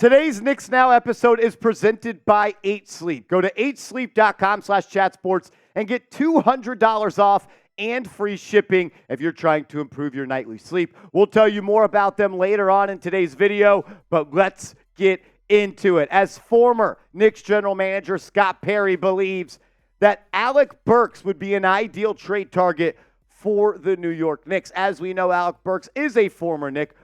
Today's Knicks Now episode is presented by 8 Sleep. Go to 8sleep.com/chatsports and get $200 off and free shipping if you're trying to improve your nightly sleep. We'll tell you more about them later on in today's video, but let's get into it. As former Knicks general manager Scott Perry believes that Alec Burks would be an ideal trade target for the New York Knicks. As we know, Alec Burks is a former Knick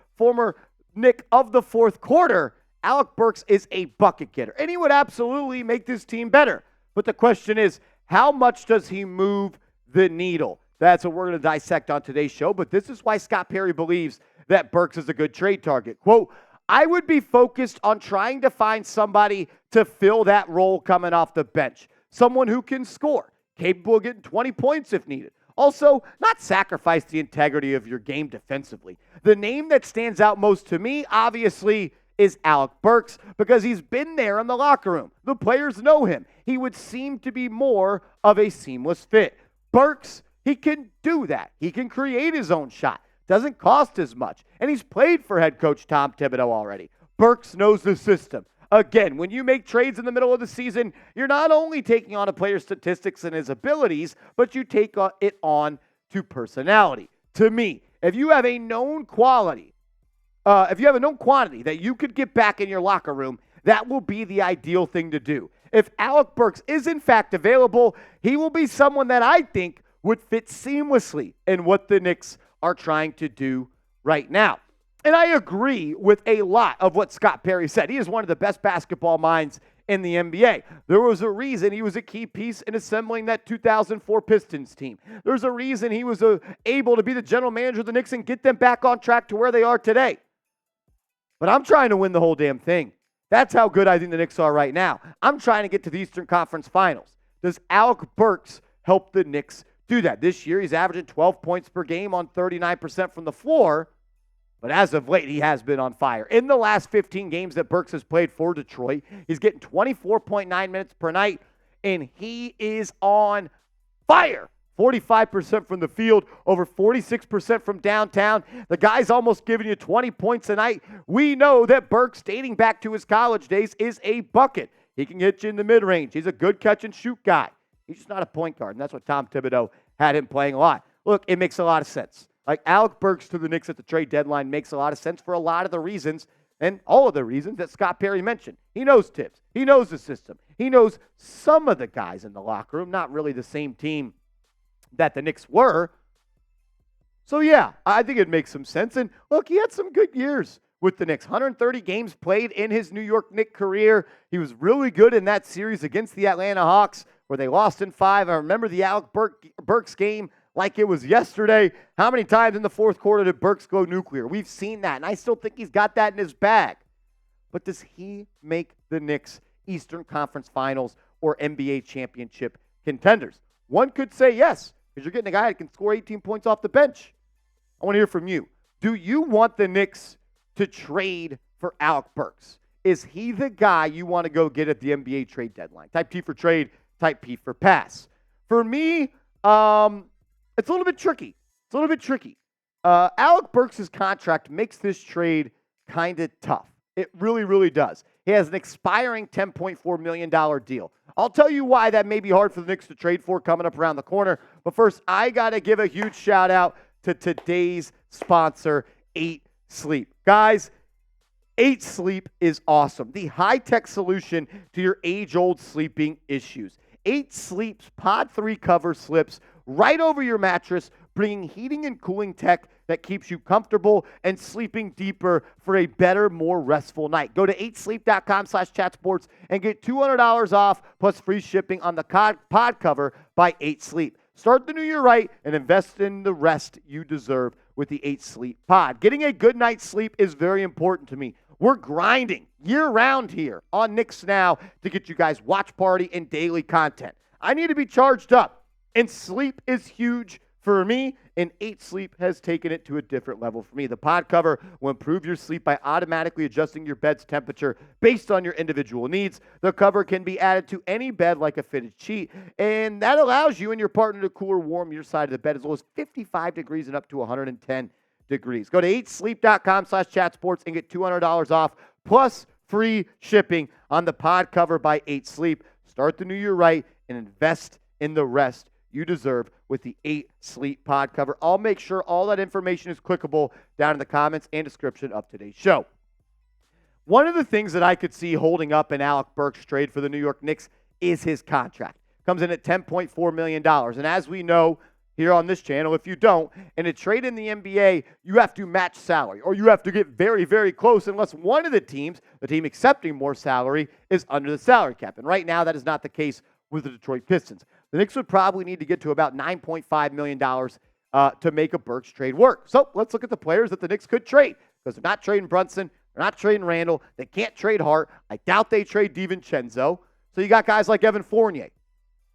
of the fourth quarter. Alec Burks is a bucket getter, and he would absolutely make this team better. But the question is, how much does he move the needle? That's what we're going to dissect on today's show, but this is why Scott Perry believes that Burks is a good trade target. Quote, I would be focused on trying to find somebody to fill that role coming off the bench. Someone who can score, capable of getting 20 points if needed. Also, not sacrifice the integrity of your game defensively. The name that stands out most to me, obviously, is Alec Burks, because he's been there in the locker room. The players know him. He would seem to be more of a seamless fit. Burks, he can do that. He can create his own shot. Doesn't cost as much. And he's played for head coach Tom Thibodeau already. Burks knows the system. Again, when you make trades in the middle of the season, you're not only taking on a player's statistics and his abilities, but you take it on to personality. To me, if you have a known quantity that you could get back in your locker room, that will be the ideal thing to do. If Alec Burks is in fact available, he will be someone that I think would fit seamlessly in what the Knicks are trying to do right now. And I agree with a lot of what Scott Perry said. He is one of the best basketball minds in the NBA. There was a reason he was a key piece in assembling that 2004 Pistons team. There's a reason he was able to be the general manager of the Knicks and get them back on track to where they are today. But I'm trying to win the whole damn thing. That's how good I think the Knicks are right now. I'm trying to get to the Eastern Conference Finals. Does Alec Burks help the Knicks do that? This year, he's averaging 12 points per game on 39% from the floor. But as of late, he has been on fire. In the last 15 games that Burks has played for Detroit, he's getting 24.9 minutes per night, and he is on fire. 45% from the field, over 46% from downtown. The guy's almost giving you 20 points a night. We know that Burks, dating back to his college days, is a bucket. He can get you in the mid-range. He's a good catch-and-shoot guy. He's just not a point guard, and that's what Tom Thibodeau had him playing a lot. Look, it makes a lot of sense. Like, Alec Burks to the Knicks at the trade deadline makes a lot of sense for a lot of the reasons, and all of the reasons that Scott Perry mentioned. He knows Tibbs. He knows the system. He knows some of the guys in the locker room, not really the same team that the Knicks were. So, yeah, I think it makes some sense. And, look, he had some good years with the Knicks. 130 games played in his New York Knicks career. He was really good in that series against the Atlanta Hawks where they lost in 5. I remember the Alec Burks game like it was yesterday. How many times in the fourth quarter did Burks go nuclear? We've seen that, and I still think he's got that in his bag. But does he make the Knicks Eastern Conference Finals or NBA championship contenders? One could say yes, because you're getting a guy that can score 18 points off the bench. I want to hear from you. Do you want the Knicks to trade for Alec Burks? Is he the guy you want to go get at the NBA trade deadline? Type T for trade, type P for pass. For me, it's a little bit tricky. Alec Burks' contract makes this trade kind of tough. It really, really does. He has an expiring $10.4 million deal. I'll tell you why that may be hard for the Knicks to trade for coming up around the corner. But first, I got to give a huge shout out to today's sponsor, 8 Sleep. Guys, 8 Sleep is awesome. The high-tech solution to your age-old sleeping issues. 8 Sleep's Pod 3 cover slips right over your mattress, bringing heating and cooling tech that keeps you comfortable and sleeping deeper for a better, more restful night. Go to 8sleep.com/chatsports and get $200 off plus free shipping on the pod cover by 8 Sleep. Start the new year right and invest in the rest you deserve with the 8 Sleep pod. Getting a good night's sleep is very important to me. We're grinding year-round here on Knicks Now to get you guys watch party and daily content. I need to be charged up, and sleep is huge for me, and 8 Sleep has taken it to a different level for me. The pod cover will improve your sleep by automatically adjusting your bed's temperature based on your individual needs. The cover can be added to any bed like a fitted sheet, and that allows you and your partner to cool or warm your side of the bed as low as 55 degrees and up to 110 degrees. Go to 8sleep.com/chatsports and get $200 off plus free shipping on the pod cover by 8 Sleep. Start the new year right and invest in the rest you deserve with the 8 Sleep pod cover. I'll make sure all that information is clickable down in the comments and description of today's show. One of the things that I could see holding up in Alec Burks' trade for the New York Knicks is his contract. Comes in at $10.4 million. And as we know here on this channel, if you don't, in a trade in the NBA, you have to match salary, or you have to get very, very close unless one of the teams, the team accepting more salary, is under the salary cap. And right now, that is not the case with the Detroit Pistons. The Knicks would probably need to get to about $9.5 million to make a Burks trade work. So let's look at the players that the Knicks could trade, because they're not trading Brunson, they're not trading Randall, they can't trade Hart. I doubt they trade DiVincenzo. So you got guys like Evan Fournier.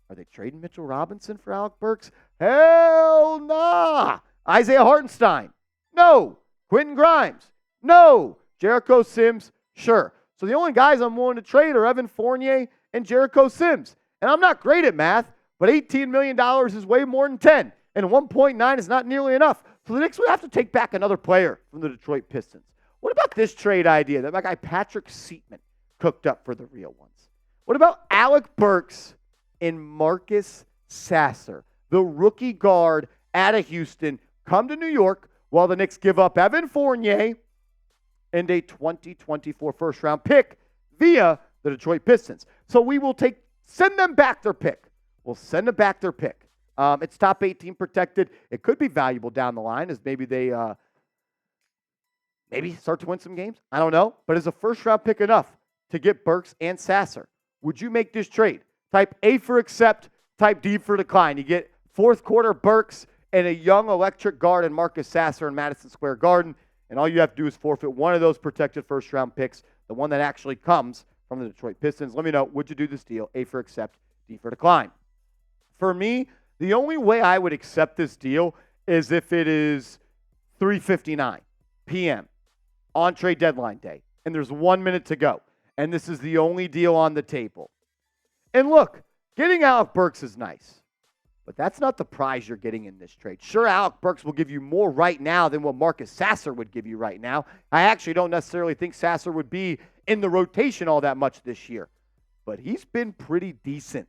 Are they trading Mitchell Robinson for Alec Burks? Hell nah. Isaiah Hartenstein? No. Quentin Grimes? No. Jericho Sims? Sure. So the only guys I'm willing to trade are Evan Fournier and Jericho Sims. And I'm not great at math, but $18 million is way more than 10. And 1.9 is not nearly enough. So the Knicks would have to take back another player from the Detroit Pistons. What about this trade idea that my guy Patrick Seatman cooked up for the real ones? What about Alec Burks and Marcus Sasser, the rookie guard out of Houston, come to New York while the Knicks give up Evan Fournier and a 2024 first-round pick via the Detroit Pistons. So we will send them back their pick. We'll send them back their pick. It's top 18 protected. It could be valuable down the line as maybe they maybe start to win some games. I don't know. But is a first-round pick enough to get Burks and Sasser? Would you make this trade? Type A for accept, type D for decline. You get fourth quarter Burks and a young electric guard in Marcus Sasser in Madison Square Garden, and all you have to do is forfeit one of those protected first-round picks, the one that actually comes from the Detroit Pistons. Let me know, would you do this deal? A for accept, D for decline. For me, the only way I would accept this deal is if it is 3:59 p.m. on trade deadline day, and there's 1 minute to go, and this is the only deal on the table. And look, getting Alec Burks is nice, but that's not the prize you're getting in this trade. Sure, Alec Burks will give you more right now than what Marcus Sasser would give you right now. I actually don't necessarily think Sasser would be in the rotation all that much this year, but he's been pretty decent,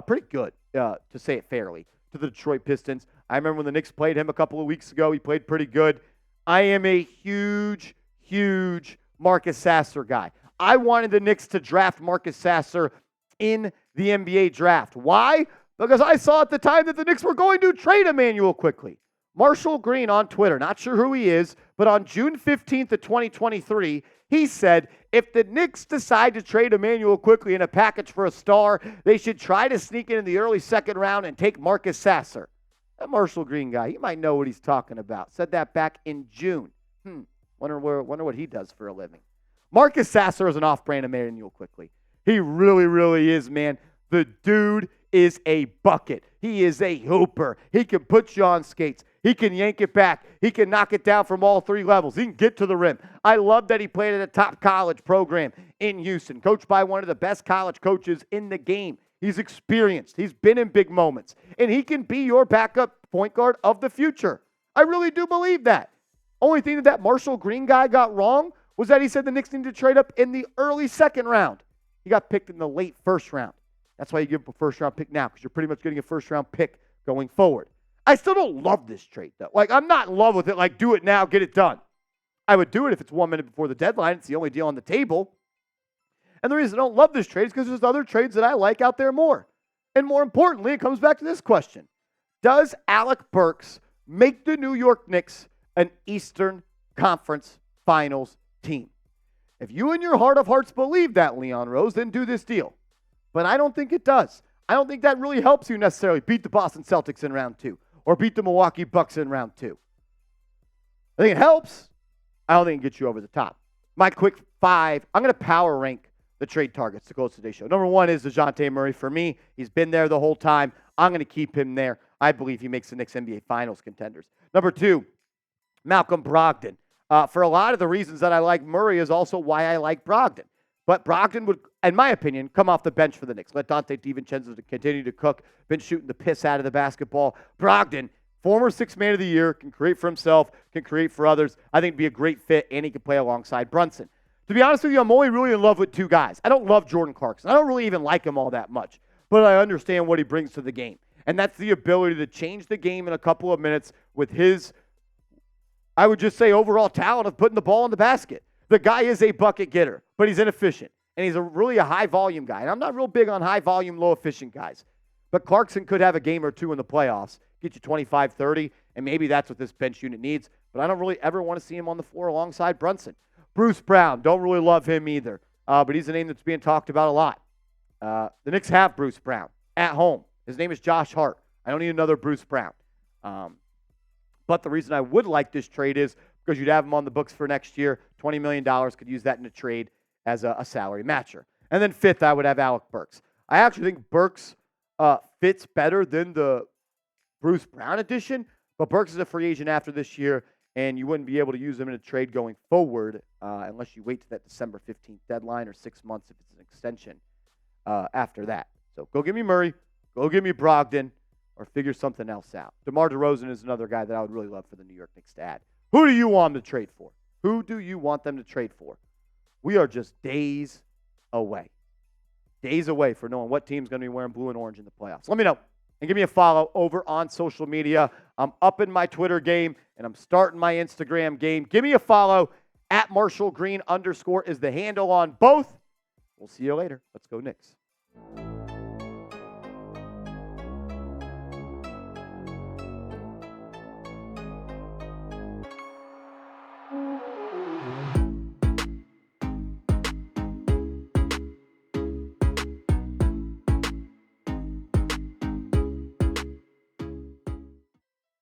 pretty good, to say it fairly, to the Detroit Pistons. I remember when the Knicks played him a couple of weeks ago, he played pretty good. I am a huge, huge Marcus Sasser guy. I wanted the Knicks to draft Marcus Sasser in the NBA draft. Why? Because I saw at the time that the Knicks were going to trade Emmanuel quickly. Marshall Green on Twitter, not sure who he is, but on June 15th of 2023, he said, if the Knicks decide to trade Emmanuel quickly in a package for a star, they should try to sneak in the early second round and take Marcus Sasser. That Marshall Green guy, he might know what he's talking about. Said that back in June. Wonder what he does for a living. Marcus Sasser is an off-brand Emmanuel quickly. He really, really is, man. The dude is a bucket. He is a hooper. He can put you on skates. He can yank it back. He can knock it down from all three levels. He can get to the rim. I love that he played at a top college program in Houston, coached by one of the best college coaches in the game. He's experienced. He's been in big moments. And he can be your backup point guard of the future. I really do believe that. Only thing that Marshall Green guy got wrong was that he said the Knicks need to trade up in the early second round. He got picked in the late first round. That's why you give him a first-round pick now, because you're pretty much getting a first-round pick going forward. I still don't love this trade, though. Like, I'm not in love with it, like, do it now, get it done. I would do it if it's 1 minute before the deadline. It's the only deal on the table. And the reason I don't love this trade is because there's other trades that I like out there more. And more importantly, it comes back to this question. Does Alec Burks make the New York Knicks an Eastern Conference Finals team? If you in your heart of hearts believe that, Leon Rose, then do this deal. But I don't think it does. I don't think that really helps you necessarily beat the Boston Celtics in round 2 or beat the Milwaukee Bucks in round 2. I think it helps. I don't think it gets you over the top. My quick 5, I'm going to power rank the trade targets to close today's show. Number 1 is DeJounte Murray. For me, he's been there the whole time. I'm going to keep him there. I believe he makes the Knicks NBA Finals contenders. Number 2, Malcolm Brogdon. For a lot of the reasons that I like Murray is also why I like Brogdon. But Brogdon would, in my opinion, come off the bench for the Knicks. Let Dante DiVincenzo continue to cook. Been shooting the piss out of the basketball. Brogdon, former Sixth Man of the Year, can create for himself, can create for others. I think it'd be a great fit, and he can play alongside Brunson. To be honest with you, I'm only really in love with two guys. I don't love Jordan Clarkson. I don't really even like him all that much, but I understand what he brings to the game. And that's the ability to change the game in a couple of minutes with his, I would just say, overall talent of putting the ball in the basket. The guy is a bucket getter, but he's inefficient. And he's really a high-volume guy. And I'm not real big on high-volume, low-efficient guys. But Clarkson could have a game or two in the playoffs, get you 25, 30, and maybe that's what this bench unit needs. But I don't really ever want to see him on the floor alongside Brunson. Bruce Brown, don't really love him either. But he's a name that's being talked about a lot. The Knicks have Bruce Brown at home. His name is Josh Hart. I don't need another Bruce Brown. But the reason I would like this trade is because you'd have him on the books for next year. $20 million, could use that in a trade as a salary matcher. And then fifth, I would have Alec Burks. I actually think Burks fits better than the Bruce Brown addition, but Burks is a free agent after this year, and you wouldn't be able to use him in a trade going forward unless you wait to that December 15th deadline or 6 months if it's an extension after that. So go give me Murray, go give me Brogdon, or figure something else out. DeMar DeRozan is another guy that I would really love for the New York Knicks to add. Who do you want them to trade for? Who do you want them to trade for? We are just days away. Days away for knowing what team's going to be wearing blue and orange in the playoffs. Let me know. And give me a follow over on social media. I'm upping my Twitter game, and I'm starting my Instagram game. Give me a follow. At @MarshallGreen_ is the handle on both. We'll see you later. Let's go Knicks.